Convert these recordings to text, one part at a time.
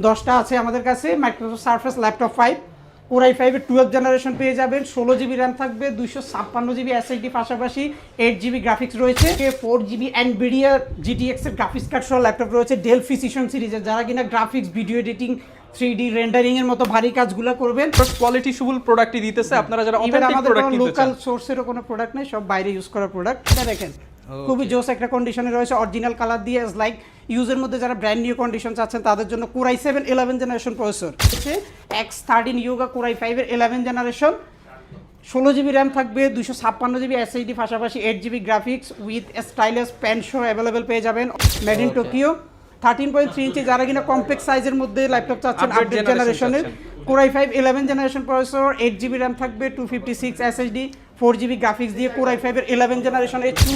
10টা আছে আমাদের কাছে Microsoft surface laptop 5 Core i5 এর 12th জেনারেশন পেয়ে যাবেন। 16GB র্যাম থাকবে, 256GB SSD, পাশাপাশি 8GB গ্রাফিক্স রয়েছে, 4GB NVIDIA GTX এর গ্রাফিক্স কার্ড সহ ল্যাপটপ রয়েছে। ডেল প্রিসিশন সিরিজের যারা কিনা graphics, video editing, 3D rendering এর মতো ভারী কাজগুলো করবেন, কোয়ালিটি শুবল প্রোডাক্টই দিতেছে। আপনারা যারা অথেন্টিক প্রোডাক্ট কিনতে চান, লোকাল সোর্সেরও কোনো প্রোডাক্ট নেই, সব বাইরে ইউজ করা প্রোডাক্ট। এটা দেখেন খুবই জোস একটা কন্ডিশনে রয়েছে, অরিজিনাল কালার দিয়ে। লাইক ইউজের মধ্যে যারা ব্র্যান্ড নিউ কন্ডিশন চাচ্ছেন তাদের জন্য Core i7 11 জেনারেশন প্রসেসর হচ্ছে X13 Yoga Core i5 এর 11 জেনারেশন। 16GB র্যাম থাকবে, 256GB SSD, পাশাপাশি 8GB graphics with stylus pen শো অ্যাভেলেবেল পেয়ে যাবেন। মেড ইন টোকিও, 13.3 ইঞ্চি যারা কিনা কম্প্যাক্ট সাইজের মধ্যে ল্যাপটপ চাচ্ছেন আপডেট জেনারেশনের, Core i5 11 generation processor, 8GB RAM থাকবে, 256 SSD, 4GB গ্রাফিক্স দিয়ে Core i5 এর 11 জেনারেশন একটু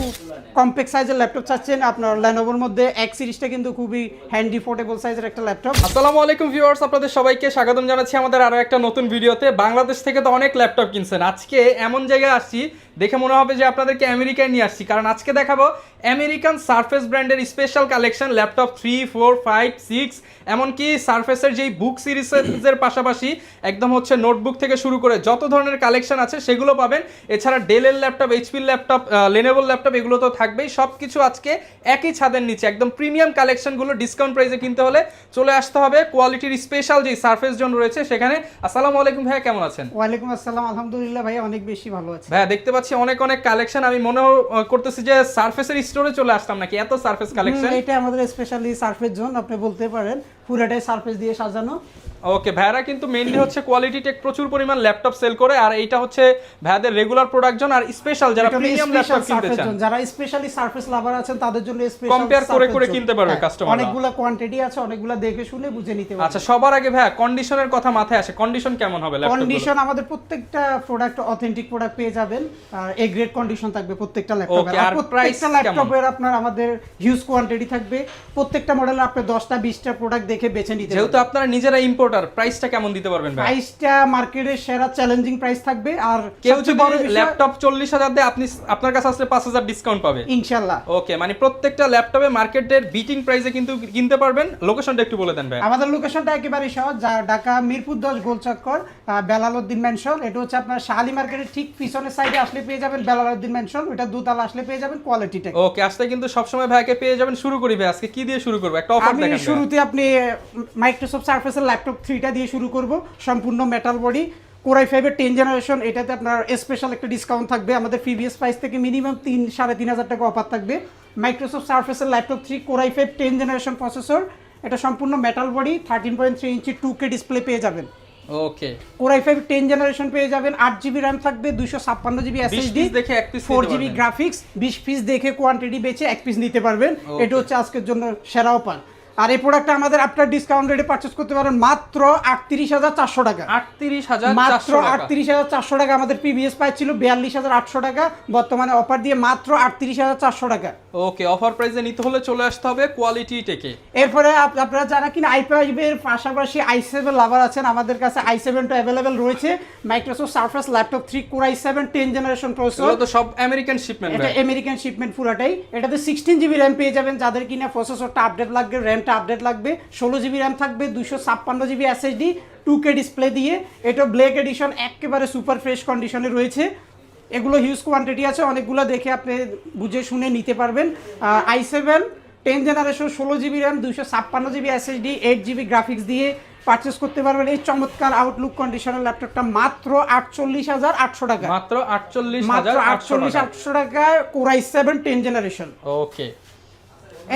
কম্প্যাক্ট সাইজের ল্যাপটপ চাচ্ছেন আপনার Lenovoর মধ্যে X সিরিজটা কিন্তু খুবই হ্যান্ডি পোর্টেবল সাইজের একটা ল্যাপটপ। আসসালামু আলাইকুম ভিউয়ার্স, আপনাদের সবাইকে স্বাগতম জানাচ্ছি আমাদের আরো একটা নতুন ভিডিওতে। বাংলাদেশ থেকে তো অনেক ল্যাপটপ কিনছেন, আজকে এমন জায়গায় আসছি দেখে মনে হবে যে আপনাদেরকে আমেরিকায় নিয়ে আসছি, কারণ আজকে দেখাবো আমেরিকান সারফেস ব্র্যান্ডের স্পেশাল কালেকশন ল্যাপটপ 3, 4, 5, 6, এমনকি সারফেসের যেই বুক সিরিজের পাশাপাশি একদম হচ্ছে নোটবুক থেকে শুরু করে যত ধরনের কালেকশন আছে সেগুলো পাবেন। এছাড়া ডেলের ল্যাপটপ, এইচপির ল্যাপটপ, লেনোভোর ল্যাপটপ এগুলো তো থাকবেই। সব কিছু আজকে একই ছাদের নিচে একদম প্রিমিয়াম কালেকশনগুলো ডিসকাউন্ট প্রাইসে কিনতে হলে চলে আসতে হবে কোয়ালিটির স্পেশাল যে সারফেস জোন রয়েছে সেখানে। আসসালামু আলাইকুম ভাইয়া, কেমন আছেন? ওয়ালাইকুম আসসালাম, আলহামদুলিল্লাহ ভাই অনেক বেশি ভালো আছি। ভাইয়া দেখতে পাচ্ছি অনেক অনেক কালেকশন, আমি মনে করতেছি যে সারফেসের স্টোরে চলে আসতাম নাকি, এত সারফেস কালেকশন। এটা আমাদের স্পেশালি সারফেস জোন আপনি বলতে পারেন, পুরোটাই সারফেস দিয়ে সাজানো। ওকে, ভাইরা কিন্তু মেইনলি হচ্ছে কোয়ালিটি টেক প্রচুর পরিমাণ ল্যাপটপ সেল করে, আর এইটা হচ্ছে ভাইদের রেগুলার প্রোডাকশন আর স্পেশাল যারা প্রিমিয়াম ল্যাপটপ কিনতে চান, যারা স্পেশালি সারফেস লাভার আছেন তাদের জন্য স্পেশাল কম্পেয়ার করে করে কিনতে পারবে কাস্টমার। অনেকগুলা কোয়ান্টিটি আছে, অনেকগুলা দেখে শুনে বুঝে নিতে পারবে। আচ্ছা, সবার আগে ভাইয়া কন্ডিশনের কথা মাথায় আসে, কন্ডিশন কেমন হবে ল্যাপটপ? কন্ডিশন আমাদের প্রত্যেকটা প্রোডাক্ট অথেন্টিক প্রোডাক্ট পেয়ে যাবেন, আর এ গ্রেড কন্ডিশন থাকবে প্রত্যেকটা ল্যাপটপের। আর প্রত্যেকটা ল্যাপটপের আপনার আমাদের হিউজ কোয়ান্টিটি থাকবে, প্রত্যেকটা মডেলে আপনি 10টা 20টা প্রোডাক্ট দেখে বেছে নিতে পারবেন। যেহেতু আপনারা নিজেরা ইম্পোর্টার, প্রাইসটা কেমন দিতে পারবেন ভাই? প্রাইসটা মার্কেটের সেরা চ্যালেঞ্জিং প্রাইস থাকবে। আর কেউ যদি ল্যাপটপ 40,000 দেয় আপনি আপনার কাছে আসলে 5,000 ডিসকাউন্ট পাবে ইনশাআল্লাহ। ওকে, মানে প্রত্যেকটা ল্যাপটপে মার্কেটের বিটিং প্রাইসে কিন্তু কিনতে পারবেন। লোকেশনটা একটু বলে দেন ভাই। আমাদের লোকেশনটা একেবারে সহজ, ঢাকা মিরপুর 10 গোলচক্কর, বেলালউদ্দিন ম্যানশন। এটা হচ্ছে আপনার শাহালি মার্কেটের ঠিক পিছনের সাইডে আসলে পেয়ে যাবেন বেলালউদ্দিন ম্যানশন, ওটা দুতলা আসলে পেয়ে যাবেন কোয়ালিটি টেক। ওকে, আসলে কিন্তু সবসময় ভাইকে পেয়ে যাবেন। শুরু করি ভাই, আজকে কি দিয়ে শুরু করব? একটা অফার দেখান। আমি শুরুতে আপনি মাইক্রোসফট সারফেসের ল্যাপটপ 3টা দিয়ে শুরু করব, সম্পূর্ণ মেটাল বডি, Core i5 এর 10 জেনারেশন। এটাতে আপনার স্পেশাল একটা ডিসকাউন্ট থাকবে, আমাদের প্রিভিয়াস প্রাইস থেকে মিনিমাম 3,500 টাকা অফার থাকবে। মাইক্রোসফট সারফেসের laptop 3 Core i5 10 generation processor, এটা সম্পূর্ণ মেটাল বডি, 13.3 ইঞ্চি 2K ডিসপ্লে পেয়ে যাবেন। ওকে, Core i5 10 জেনারেশন পেয়ে যাবেন, 8GB র্যাম থাকবে, 256GB SSD, দেখে এক পিস 4GB গ্রাফিক্স, 20 পিস দেখে কোয়ান্টিটি বেচে এক পিস নিতে পারবেন। এটা হচ্ছে আজকের জন্য সেরা অফার। আর এই প্রোডাক্টটা আমাদের আফটার ডিসকাউন্ট রেটে পারচেজ করতে পারেন মাত্র 38,400 টাকা। 38,400 মাত্র 38,400 টাকা। আমাদের প্রিভিয়াস প্রাইস ছিল 42,800 টাকা, বর্তমানে অফার দিয়ে মাত্র 38,400 টাকা। ওকে, অফার প্রাইসে নিতে হলে চলে আসতে হবে কোয়ালিটি টেকে। এরপরে আপনারা যারা কিনা i5 এর পাশাপাশি i7 লাভার আছেন, আমাদের কাছে i7 টা अवेलेबल রয়েছে। Microsoft surface laptop 3 Core i7 10 generation processor, এগুলো তো সব আমেরিকান শিপমেন্ট। এটা আমেরিকান শিপমেন্ট পুরাটাই। এটাতে 16GB র্যাম পেয়ে যাবেন, যাদের কিনা প্রসেসরটা আপডেট লাগবে, র্যামটা আপডেট লাগবে। 16GB র্যাম থাকবে, 256GB SSD, 2K ডিসপ্লে দিয়ে। এটা ব্ল্যাক এডিশন, একেবারে সুপার ফ্রেশ কন্ডিশনে রয়েছে। এগুলো হিউজ কোয়ান্টিটি আছে, অনেকগুলো দেখে আপনি বুঝে শুনে নিতে পারবেন। i7 10 generation, 16GB RAM, 256GB SSD, 8GB graphics দিয়ে পারচেস করতে পারবেন এই চমৎকার আউটলুক কন্ডিশনের ল্যাপটপটা মাত্র 48,800 টাকা। মাত্র 48,800 টাকায় Core i7 10 জেনারেশন। ওকে,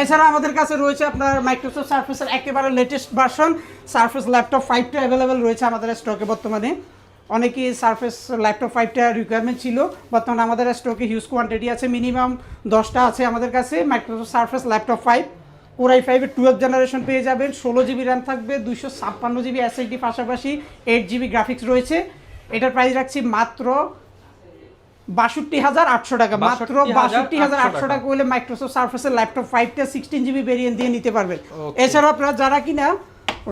এছাড়া আমাদের কাছে রয়েছে আপনার মাইক্রোসফট সারফেসের একেবারে লেটেস্ট ভার্সন সারফেস ল্যাপটপ 5টা অ্যাভেলেবেল রয়েছে আমাদের স্টকে বর্তমানে। অনেকেই সারফেস ল্যাপটপ 5টা রিকোয়ারমেন্ট ছিল, বর্তমানে আমাদের স্টকে হিউজ কোয়ান্টিটি আছে, মিনিমাম 10টা আছে আমাদের কাছে Microsoft surface laptop 5 Core i5 এর 12th জেনারেশন পেয়ে যাবেন। 16GB র্যাম থাকবে, 256GB SSD, পাশাপাশি 8GB গ্রাফিক্স রয়েছে। এটার প্রাইস রাখছি মাত্র 62,800 টাকা। মাত্র 62,800 টাকা হলে মাইক্রোসফট সারফেসের ল্যাপটপ 5টা 16GB ভেরিয়েন্ট দিয়ে নিতে পারবেন। এছাড়াও আপনারা যারা কিনা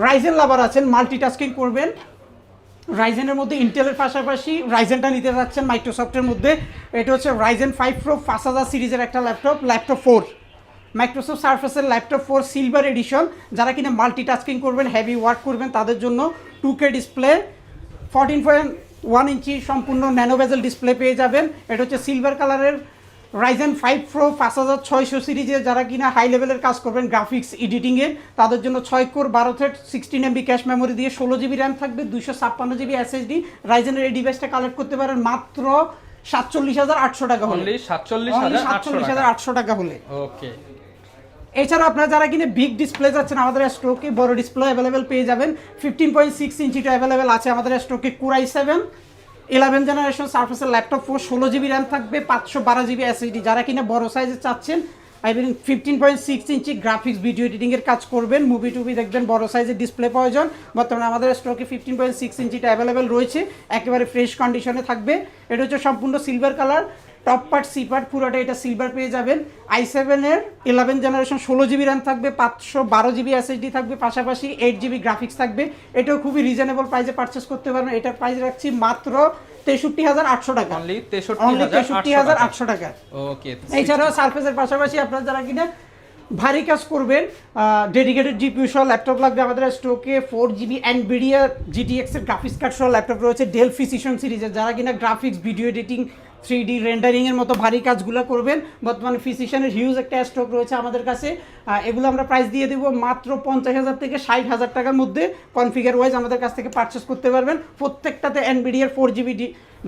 রাইজেন লাভার আছেন, মাল্টিটাস্কিং করবেন, রাইজেনের মধ্যে ইন্টেলের পাশাপাশি রাইজেনটা নিতে যাচ্ছেন মাইক্রোসফটের মধ্যে, এটা হচ্ছে রাইজেন 5 Pro 5000 সিরিজের একটা ল্যাপটপ 4 মাইক্রোসফট সার্ফেসের ল্যাপটপ 4 সিলভার এডিশন, যারা কিনা মাল্টিটাস্কিং করবেন, হেভি ওয়ার্ক করবেন তাদের জন্য 2K ডিসপ্লে, 14.1 ইঞ্চি সম্পূর্ণ ন্যানো বেজেল ডিসপ্লে পেয়ে যাবেন। এটা হচ্ছে সিলভার কালারের Ryzen 5 Pro 5600 সিরিজে, যারা কিনা হাই লেভেলের কাজ করবেন গ্রাফিক্স এডিটিংয়ে তাদের জন্য 6 core 12 thread 16 MB cache memory দিয়ে 16 GB র্যাম থাকবে, 256 GB SSD। রাইজেনের এই ডিভাইসটা কালেক্ট করতে পারেন মাত্র 47,800 টাকা হলে, 47,800 টাকা হলে। ওকে, এছাড়া আপনারা যারা কিনে বিগ ডিসপ্লে যাচ্ছেন আমাদের স্টকে বড় ডিসপ্লে অ্যাভেলেবেল পেয়ে যাবেন। 15.6 ইঞ্চিটা অ্যাভেলেবেল আছে আমাদের স্টকে। Core i7 11 জেনারেশন সার্ফেসের ল্যাপটপ 16 GB র্যাম থাকবে, 512 GB SSD। যারা কিনা বড় সাইজে চাচ্ছেন, I mean 15.6 inch graphics video এডিটিংয়ের কাজ করবেন, মুভি টুভি দেখবেন, বড় সাইজের ডিসপ্লে প্রয়োজন, বর্তমানে আমাদের স্টকে 15.6 ইঞ্চিটা অ্যাভেলেবেল রয়েছে, একেবারে ফ্রেশ কন্ডিশনে থাকবে। এটা হচ্ছে সম্পূর্ণ silver colour, top part C part পুরোটা এটা সিলভার পেয়ে যাবেন। i7 এর 11 জেনারেশন 16 GB র্যাম থাকবে, 512 GB SSD থাকবে, পাশাপাশি 8 GB গ্রাফিক্স থাকবে। এটাও খুবই রিজনেবল প্রাইসে পারচেস করতে পারবেন। এটার প্রাইস রাখছি মাত্র 63,800 টাকা, অনলি 63,800 টাকা। ওকে, এছাড়াও সার্ফেসের পাশাপাশি আপনারা যারা কিনা ভারী কাজ করবেন, ডেডিকেটেড জিপিইউ সহ ল্যাপটপ লাগবে আমাদের স্টকে। 4GB NVIDIA GTX এর গ্রাফিক্স কার্ড সহ ল্যাপটপ রয়েছে ডেল প্রিসিশন সিরিজের। যারা কিনা graphics video editing 3D rendering এর মতো ভারী কাজগুলো করবেন, বর্তমানে প্রিসিশনের হিউজ একটা স্টক রয়েছে আমাদের কাছে। এগুলো আমরা প্রাইস দিয়ে দেবো মাত্র 50,000 থেকে 60,000 টাকার মধ্যে। কনফিগার ওয়াইজ আমাদের কাছ থেকে পারচেস করতে পারবেন। প্রত্যেকটাতে NVIDIA 4GB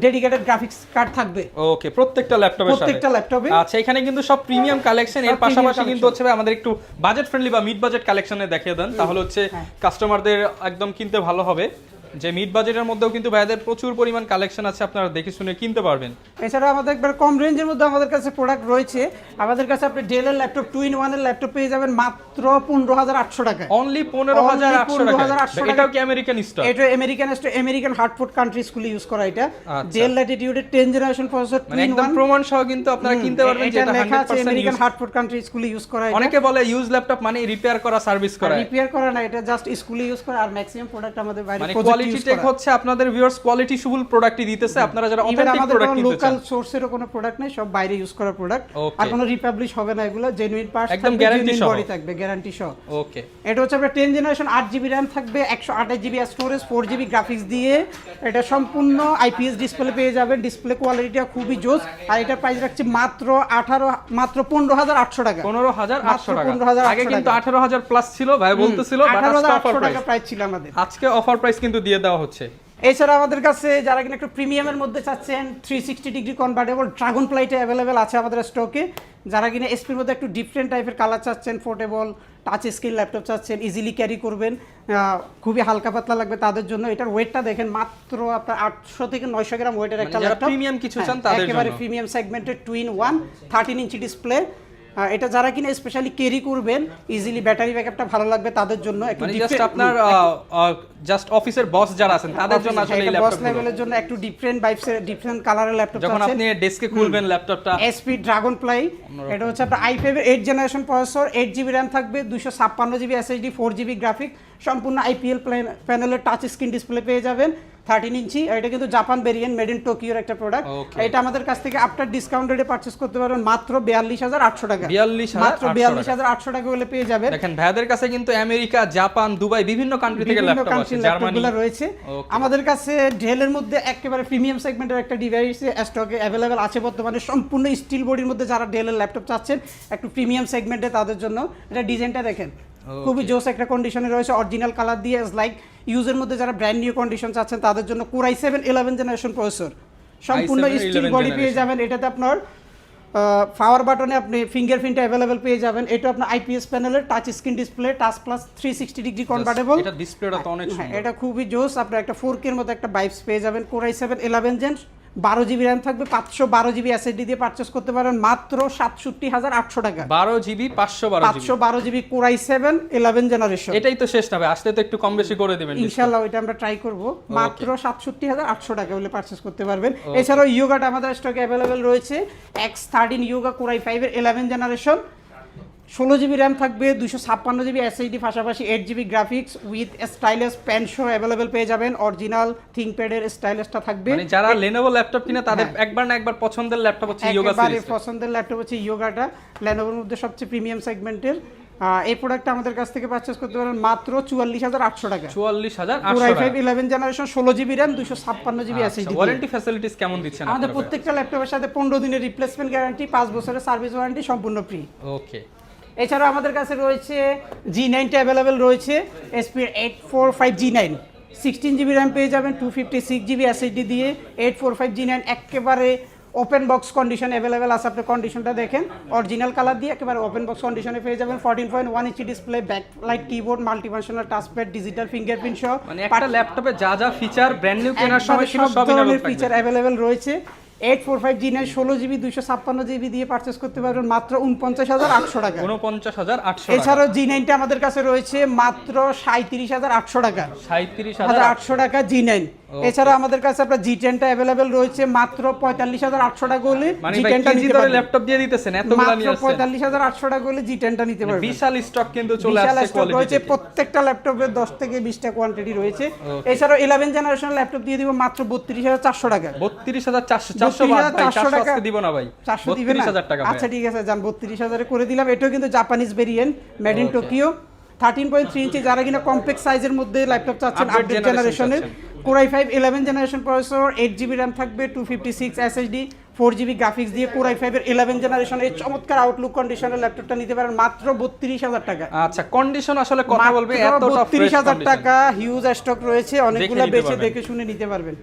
dedicated graphics card থাকবে। ওকে, প্রত্যেকটা ল্যাপটপে। আচ্ছা, এখানে কিন্তু সব প্রিমিয়াম কালেকশন, এর পাশাপাশি কিন্তু হচ্ছে আমাদের একটু বাজেট ফ্রেন্ডলি বা মিড বাজেট কালেকশনে দেখিয়ে দেন, তাহলে হচ্ছে কাস্টমারদের একদম কিনতে ভালো হবে। যে মিড বাজেটের মধ্যেও কিন্তু ভাইদের প্রচুর পরিমাণ কালেকশন আছে, আপনারা দেখে শুনে কিনতে পারবেন। এছাড়া আমাদের একবার কম রেঞ্জের মধ্যে আমাদের কাছে প্রোডাক্ট রয়েছে। আমাদের কাছে আপনি ডেলের ল্যাপটপ 2-in-1 এর ল্যাপটপ পেয়ে যাবেন মাত্র 15,800 টাকা, অনলি 15,800 টাকা। এটাও কি আমেরিকান স্টক? এটা American stock, American Hartford country স্কুলে ইউজ করা। এটা ডেল ল্যাটিটিউডের 10 জেনারেশন প্রসেসর, মানে একদম প্রমাণ সহ কিন্তু আপনারা কিনতে পারবেন, যেটা 100% আমেরিকান হার্টফোর্ড কান্ট্রি স্কুলে ইউজ করা। অনেকে বলে ইউজ ল্যাপটপ মানে রিপেয়ার করা, সার্ভিস করা। রিপেয়ার করা না, এটা জাস্ট স্কুলে ইউজ করা। আর ম্যাক্সিমাম প্রোডাক্ট আমাদের বাইরে মানে কোয়ালিটি টেক হচ্ছে আপনাদের ভিউয়ার্স কোয়ালিটি ফুল প্রোডাক্টই দিতেছে। আপনারা যারা অথেন্টিক প্রোডাক্ট কিনতে চান, লোকাল সোর্সেরও কোনো প্রোডাক্ট নেই, সব বাইরে ইউজ করা প্রোডাক্ট। আর কোনো রিপাবলিশ হবে না, এগুলো জেনুইন পার্টস, একদম গ্যারান্টি সহ থাকবে, গ্যারান্টি সহ। ওকে, এটা হচ্ছে আপনার 10 জেনারেশন 8GB র্যাম থাকবে, 128 GB স্টোরেজ, 4GB গ্রাফিক্স দিয়ে। এটা সম্পূর্ণ IPS ডিসপ্লে পেয়ে যাবেন, ডিসপ্লে কোয়ালিটিটা খুবই জোস। আর এটা প্রাইস রাখছি মাত্র 15,800 টাকা, 15,800 টাকা। আগে কিন্তু 18,000 প্লাস ছিল, ভাই বলতেছিল, বাট আজকে অফার প্রাইস ছিল আমাদের। আজকে অফার প্রাইস কিন্তু দিয়ে দেওয়া হচ্ছে। এছাড়া আমাদের কাছে যারা কিনা একটু প্রিমিয়ামের মধ্যে চাচ্ছেন, 360 ডিগ্রি কনভার্টেবল ড্রাগন ফ্লাইটে অ্যাভেলেবেল আছে আমাদের স্টকে। যারা কিনা এসপির মধ্যে একটু ডিফারেন্ট টাইপের কালার চাচ্ছেন, পোর্টেবল টাচ স্ক্রিন ল্যাপটপ চাচ্ছেন, ইজিলি ক্যারি করবেন, খুবই হালকা পাতলা লাগবে তাদের জন্য। এটার ওয়েটটা দেখেন মাত্র আপনার 800 থেকে 900 গ্রাম ওয়েটের একটা ল্যাপটপ। প্রিমিয়াম কিছু চান তাদের জন্য একেবারে প্রিমিয়াম সেগমেন্টের 2-in-1 13 ইঞ্চি ডিসপ্লে। এটা যারা কিনা স্পেশালি ক্যারি করবেন, ইজিলি ব্যাটারি ব্যাকআপটা ভালো লাগবে তাদের জন্য। একটু জাস্ট আপনার জাস্ট অফিসের বস যারা আছেন তাদের জন্য আসলে এই ল্যাপটপ, বস লেভেলের জন্য একটু ডিফারেন্ট ভাইবস, ডিফারেন্ট কালারের ল্যাপটপ যখন আপনি ডেস্কে খুলবেন ল্যাপটপটা। এসপি ড্রাগন ফ্লাই, এটা হচ্ছে আপনার i5 এর 8 জেনারেশন প্রসেসর, 8GB র্যাম থাকবে, 256 GB SSD, 4GB গ্রাফিক, সম্পূর্ণ IPL প্যানেলের টাচ স্ক্রিন ডিসপ্লে পেয়ে যাবেন 13 ইঞ্চি। এটা কিন্তু জাপান ভেরিয়েন্ট, মেড ইন টোকিওর একটা প্রোডাক্ট। এটা আমাদের কাছ থেকে আফটার ডিসকাউন্ট রেটে পারচেজ করতে পারবেন মাত্র 42,800 টাকা, মাত্র 42,800 টাকা হলে পেয়ে যাবেন। দেখেন ভাইদের কাছে কিন্তু আমেরিকা, জাপান, দুবাই বিভিন্ন কান্ট্রি থেকে ল্যাপটপ আছে, জার্মানি রয়েছে। আমাদের কাছে ডেলের মধ্যে একেবারে প্রিমিয়াম সেগমেন্টের একটা ডিভাইস স্টকে অ্যাভেলেবেল আছে বর্তমানে, সম্পূর্ণ স্টিল বডির মধ্যে। যারা ডেলের ল্যাপটপ চাচ্ছেন একটু প্রিমিয়াম সেগমেন্টে তাদের জন্য, এটা ডিজাইনটা দেখেন খুবই জোস একটা কন্ডিশনে রয়েছে, অরিজিনাল কালার দিয়ে। লাইক ইউজের মধ্যে যারা ব্র্যান্ড নিউ কন্ডিশন চাচ্ছেন তাদের জন্য Core i7 11 জেনারেশন প্রসেসর, সম্পূর্ণ স্টিল বডি পেয়ে যাবেন। এটাতে আপনার পাওয়ার বাটনে আপনি ফিঙ্গারপ্রিন্ট অ্যাভেলেবেল পেয়ে যাবেন। এটা আপনার IPS প্যানেলের touch screen display, touch plus 360 degree convertible. এটা ডিসপ্লেটা তো অনেক সুন্দর, এটা খুবই জোস। আপনার একটা 4K এর মতো একটা ভাইবস পেয়ে যাবেন। Core i7 11 gen, 12GB RAM থাকবে, 512GB SSD দিয়ে পারচেজ করতে পারেন মাত্র 67,800 টাকা। 12GB 512GB Core i7 11 generation. এটাই তো শেষ না ভাই, আসলে তো একটু কম বেশি করে দিবেন ইনশাআল্লাহ, ওইটা আমরা ট্রাই করব। মাত্র 67,800 টাকা হলে পারচেজ করতে পারবেন। এছাড়াও ইয়োগাটা আমাদের স্টকে অ্যাভেলেবেল রয়েছে, X13 ইয়োগা Core i5 এর 11 জেনারেশন, 16 জিবি র্যাম থাকবে, 256 জিবি এসএসডি, পাশাপাশি 8 GB graphics with stylus pen সহ অ্যাভেলেবেল পেয়ে যাবেন। অরিজিনাল থিংকপ্যাডের স্টাইলাসটা থাকবে। মানে যারা Lenovo ল্যাপটপ কিনে তাদের একবার না একবার পছন্দের ল্যাপটপ হচ্ছে ইয়োগা সিরিজ। পছন্দের ল্যাপটপ হচ্ছে ইয়োগাটা, Lenovoর মধ্যে সবচেয়ে প্রিমিয়াম সেগমেন্টের। এই প্রোডাক্টটা আমাদের কাছ থেকে পারচেজ করতে পারেন মাত্র 44,800 টাকা। 44,800 Core i5 11 generation, 16 GB RAM, 256 GB SSD. Warranty facilities কেমন দিচ্ছেন আমাদের আপনারা? প্রত্যেকটা ল্যাপটপের সাথে 15 দিনের রিপ্লেসমেন্ট গ্যারান্টি, 5 বছরের সার্ভিস ওয়ারেন্টি সম্পূর্ণ ফ্রি। ওকে। এছাড়াও আমাদের কাছে রয়েছে G9টা অ্যাভেলেবেল রয়েছে, SP 845 G9, 16 জিবি র্যাম পেয়ে যাবেন, 256 জিবি এসএসডি দিয়ে। 845 G9 একেবারে ওপেন বক্স কন্ডিশন অ্যাভেলেবেল আছে। আপনি কন্ডিশনটা দেখেন, অরিজিনাল কালার দিয়ে একেবারে ওপেন বক্স কন্ডিশনে পেয়ে যাবেন। 14.1 inch display, backlight keyboard, multifunctional touchpad, digital fingerprint সহ মানে একটা ল্যাপটপে যা যা ফিচার ব্র্যান্ড নিউ কেনার সময় ছিল সব ধরনের ফিচার অ্যাভেলেবেল রয়েছে। 845 G9 16 জিবি 256 জিবি দিয়ে পারচেজ করতে পারবেন মাত্র 49,800 টাকা। 49,800 টাকা। এছাড়াও G9টা আমাদের কাছে রয়েছে মাত্র 37,800 টাকা। 37,800 টাকা G9। এছাড়া আমাদের কাছে আপনার G10টা अवेलेबल রয়েছে মাত্র 45,800 টাকা হলে G10টা নিতে পারবেন। ল্যাপটপ দিয়ে দিতেছেন এতগুলো নিয়ে আসছেন। 45,800 টাকা হলে G10টা নিতে পারবেন। বিশাল স্টক কিন্তু চলে আসছে কোয়ালিটি রয়েছে, প্রত্যেকটা ল্যাপটপে 10 থেকে 20টা কোয়ান্টিটি রয়েছে। এছাড়াও 11 জেনারেশন ল্যাপটপ দিয়ে দিব মাত্র 32,400 টাকা। 32,400 বাদ ভাই, 400 আজকে দিব না ভাই। 32,000 টাকা। আচ্ছা ঠিক আছে, যান 32,000 এ করে দিলাম। এটাও কিন্তু Japanese variant, made in Tokyo, 13.3 ইঞ্চি। যারা কিনা কমপ্লেক্স সাইজের মধ্যে ল্যাপটপ চাচ্ছেন আপডেট জেনারেশনের, Core i5 11 generation processor, 8 GB RAM থাকবে, 256 এসএসডি, 4 জিবি গ্রাফিক্স দিয়ে Core i5 এর 11 জেনারেশন এই চমৎকার আউটলুক কন্ডিশনের ল্যাপটপটা নিতে পারেন মাত্র 32,000 টাকা। আচ্ছা, কন্ডিশন আসলে কথা বলবে, এতটা ফ্রেশ 32,000 টাকা হিউজ স্টক রয়েছে, অনেকগুলো বেচে দেখে শুনে নিতে পারবেন।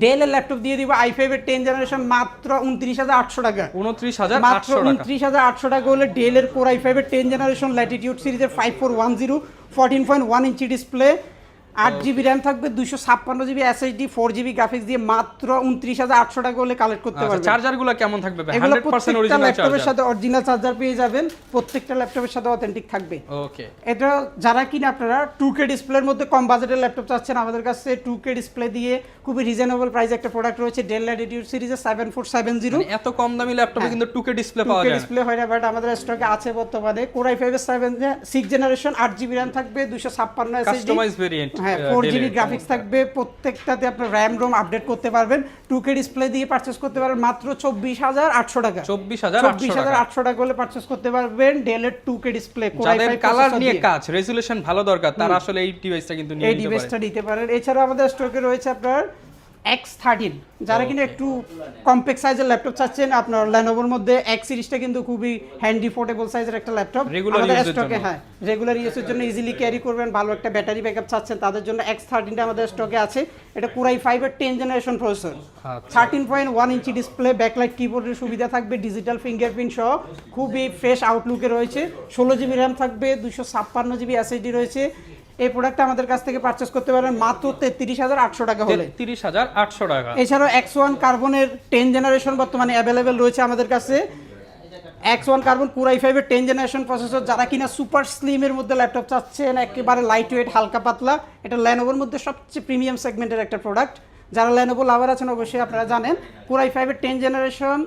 ডেল এর ল্যাপটপ দিয়ে দিব i5 এর 10 জেনারেশন মাত্র 29,800 টাকা। 29,800 টাকা হলে ডেল এর Core i5 এর 10 জেনারেশন ল্যাটিটিউড সিরিজের 5410 14.1 ইঞ্চি ডিসপ্লে, 8 জিবি র্যাম থাকবে, 256 জিবি এসএসডি, 4 জিবি গ্রাফিক্স দিয়ে মাত্র 29,800 টাকা হলে কালেক্ট করতে পারবেন। চার্জারগুলো কেমন থাকবে ভাই? 100% অরিজিনাল ল্যাপটপের সাথে অরিজিনাল চার্জার পেয়ে যাবেন, প্রত্যেকটা ল্যাপটপের সাথে অথেন্টিক থাকবে। ওকে। এটা যারা কিনা আপনারা 2K ডিসপ্লের মধ্যে কম বাজেটের ল্যাপটপ চাচ্ছেন, আমাদের কাছে 2K ডিসপ্লে দিয়ে খুবই রিজনেবল প্রাইসে একটা প্রোডাক্ট রয়েছে, ডেল ল্যাটিটিউড সিরিজের 7470। এত কম দামি ল্যাপটপে কিন্তু 2K ডিসপ্লে পাওয়া যায় না। ডিসপ্লে হয় না, বাট আমাদের স্টকে আছে বর্তমানে। Core i5 এর 6 জেনারেশন, 8 জিবি র্যাম থাকবে, 256 এসএসডি, কাস্টমাইজ ভেরিয়েন্ট, হ্যাঁ 4 জিবি গ্রাফিক্স থাকবে, প্রত্যেকটাতে আপনার র্যাম রোম আপডেট করতে পারবেন। 2K ডিসপ্লে দিয়ে পারচেজ করতে পারবেন মাত্র 24,800 টাকা। 24,800 টাকা হলে পারচেজ করতে পারবেন ডেলের 2K ডিসপ্লে। যাদের কালার নিয়ে কাজ, রেজোলিউশন ভালো দরকার, তারা আসলে এই ডিভাইসটা কিন্তু নিয়ে নিতে পারে। নিতে পারেন। এছাড়া আমাদের স্টকে রয়েছে আপনার X13, যারা কিনা একটু কমপ্লেক্স সাইজের ল্যাপটপ চাচ্ছেন, আপনার Lenovoর মধ্যে X সিরিজটা কিন্তু খুবই হ্যান্ডি পোর্টেবল সাইজের একটা ল্যাপটপ আমাদের স্টকে। হ্যাঁ, রেগুলার ইউজের জন্য ইজিলি ক্যারি করবেন, ভালো একটা ব্যাটারি ব্যাকআপ চাচ্ছেন, তাদের জন্য X13টা আমাদের স্টকে আছে। এটা Core i5 এর 10 জেনারেশন প্রসেসর, 13.1 ইঞ্চি ডিসপ্লে, ব্যাকলাইট কিবোর্ডের সুবিধা থাকবে, ডিজিটাল ফিঙ্গারপ্রিন্ট সহ খুবই ফ্রেশ আউটলুকে রয়েছে। 16 জিবি র্যাম থাকবে, 256 জিবি এসএসডি রয়েছে। এই প্রোডাক্টটা আমাদের কাছ থেকে পারচেজ করতে পারেন মাত্র 33,800 টাকা হলে। 33,800 টাকা। এছাড়াও X1 কার্বনের 10 জেনারেশন বর্তমানে অ্যাভেলেবেল রয়েছে আমাদের কাছে। X1 কার্বন Core i5 এর 10 জেনারেশন প্রসেসর, যারা কিনা সুপার স্লিমের মধ্যে ল্যাপটপ চাচ্ছেন, একেবারে লাইট ওয়েট, হালকা পাতলা, এটা Lenovoর মধ্যে সবচেয়ে প্রিমিয়াম সেগমেন্টের একটা প্রোডাক্ট। যারা Lenovo লাভার আছেন অবশ্যই আপনারা জানেন। Core i5 এর 10 জেনারেশন,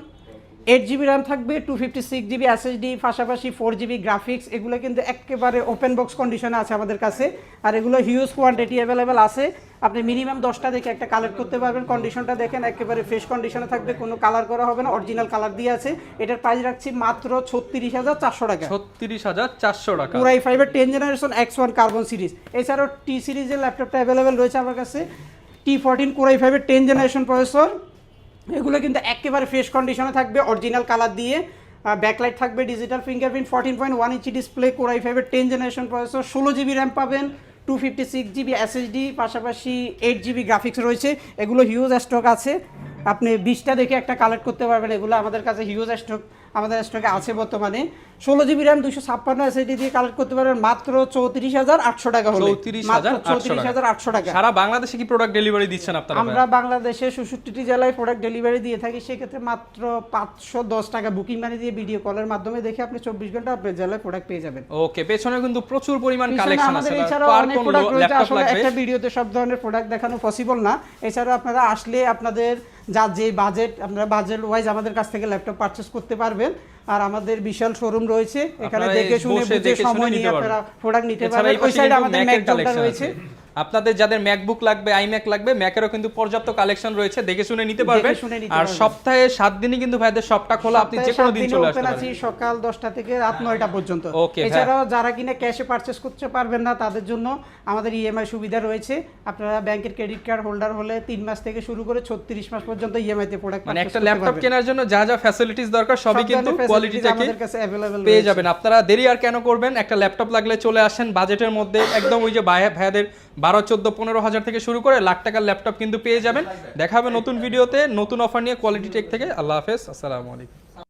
8 জিবি র্যাম থাকবে, 256 জিবি এসএসডি, পাশাপাশি 4 জিবি গ্রাফিক্স। এগুলো কিন্তু একেবারে ওপেন বক্স কন্ডিশনে আছে আমাদের কাছে, আর এগুলো হিউজ কোয়ান্টিটি অ্যাভেলেবেল আছে। আপনি মিনিমাম 10টা দেখে একটা কালেক্ট করতে পারবেন। কন্ডিশনটা দেখেন, একেবারে ফ্রেশ কন্ডিশনে থাকবে, কোনো কালার করা হবে না, অরিজিনাল কালার দিয়ে আছে। এটার প্রাইস রাখছি মাত্র 36,400 টাকা। 36,400 টাকা। Core i5 এর 10 জেনারেশন X1 কার্বন সিরিজ। এছাড়াও টি সিরিজের ল্যাপটপটা অ্যাভেলেবেল রয়েছে আমার কাছে, T14 Core i5 এর 10 জেনারেশন প্রসেসর। এগুলো কিন্তু একেবারে ফ্রেশ কন্ডিশনে থাকবে, অরিজিনাল কালার দিয়ে, ব্যাকলাইট থাকবে, digital fingerprint, 14.1 inch display, Core i5 এর 10 জেনারেশন প্রসেসর, 16 জিবি র্যাম পাবেন, 256 জিবি এসএসডি, পাশাপাশি 8 জিবি গ্রাফিক্স রয়েছে। এগুলো হিউজ স্টক আছে, আপনি 20টা দেখে একটা কালেক্ট করতে পারবেন। এগুলো আমাদের কাছে হিউজ স্টক আমাদের স্টকে আছে বর্তমানে। 16 জিবি র্যাম, 256 এসএসডি দিয়ে কালেক্ট করতে পারবেন মাত্র 34,800 টাকা হলে। 34,800 টাকা। সারা বাংলাদেশে কি প্রোডাক্ট ডেলিভারি দিচ্ছেন আপনারা? আমরা বাংলাদেশে 66টি জেলায় প্রোডাক্ট ডেলিভারি দিয়ে থাকি। সেক্ষেত্রে মাত্র 510 টাকা বুকিং মানি দিয়ে ভিডিও কলের মাধ্যমে দেখে আপনি 24 ঘন্টা আপনার জেলায় প্রোডাক্ট পেয়ে যাবেন। ওকে, পেছনে কিন্তু প্রচুর পরিমাণ কালেকশন আছে। এছাড়াও অনেক প্রোডাক্ট রয়েছে, আসলে একটা ভিডিওতে সব ধরনের প্রোডাক্ট দেখানো পসিবল না। এছাড়াও আপনারা আসলে আপনাদের যে বাজেট, আপনারা বাজেট ওয়াইজ আমাদের কাছ থেকে ল্যাপটপ পারচেজ করতে পারবেন। পাবেন। আর আমাদের বিশাল শোরুম রয়েছে, এখানে আপনারা দেখে শুনে বসে বুঝে দেখে শুনে সময় নিয়ে নিতে আপনারা প্রোডাক্ট নিতে এছাড়া পারবেন। এই ওই পাশে সাইডে কিন্তু আমাদের Mac ম্যাক এর জোনটা collection রয়েছে। আছে। আপনাদের যাদের ম্যাকবুক লাগবে, আইম্যাক লাগবে, ম্যাকেরও কিন্তু পর্যাপ্ত কালেকশন রয়েছে, দেখে শুনে নিতে পারবেন। শুনে নিতে আর পারবেন। সপ্তাহে 7 দিনই কিন্তু ভাইদের শপটা খোলা, আপনি যে কোনো দিন চলে আসতে ওপেন পারেন। আছি সকাল 10টা থেকে রাত 9টা পর্যন্ত। Okay, হ্যাঁ। এছাড়াও যারা কিনা ক্যাশে পারচেজ করতে পারবেন না তাদের জন্য আমাদের ইএমআই সুবিধা রয়েছে। আপনারা ব্যাংকের ক্রেডিট কার্ড হোল্ডার হলে 3 মাস থেকে শুরু করে 36 মাস পর্যন্ত ইএমআই তে প্রোডাক্ট মানে একটা ল্যাপটপ কেনার জন্য যা যা ফ্যাসিলিটিস দরকার সবই কিন্তু কোয়ালিটি থেকে আমাদের কাছে अवेलेबल পেয়ে যাবেন। আপনারা দেরি আর কেন করবেন, একটা ল্যাপটপ লাগলে চলে আসেন বাজেটের মধ্যে একদম। ওই যে ভাইয়াদের 12, 14, 15 হাজার থেকে শুরু করে লাখ টাকার ল্যাপটপ কিন্তু পেয়ে যাবেন। দেখা হবে নতুন ভিডিওতে নতুন অফার নিয়ে কোয়ালিটি টেক থেকে। আল্লাহ হাফেজ, আসসালামু আলাইকুম।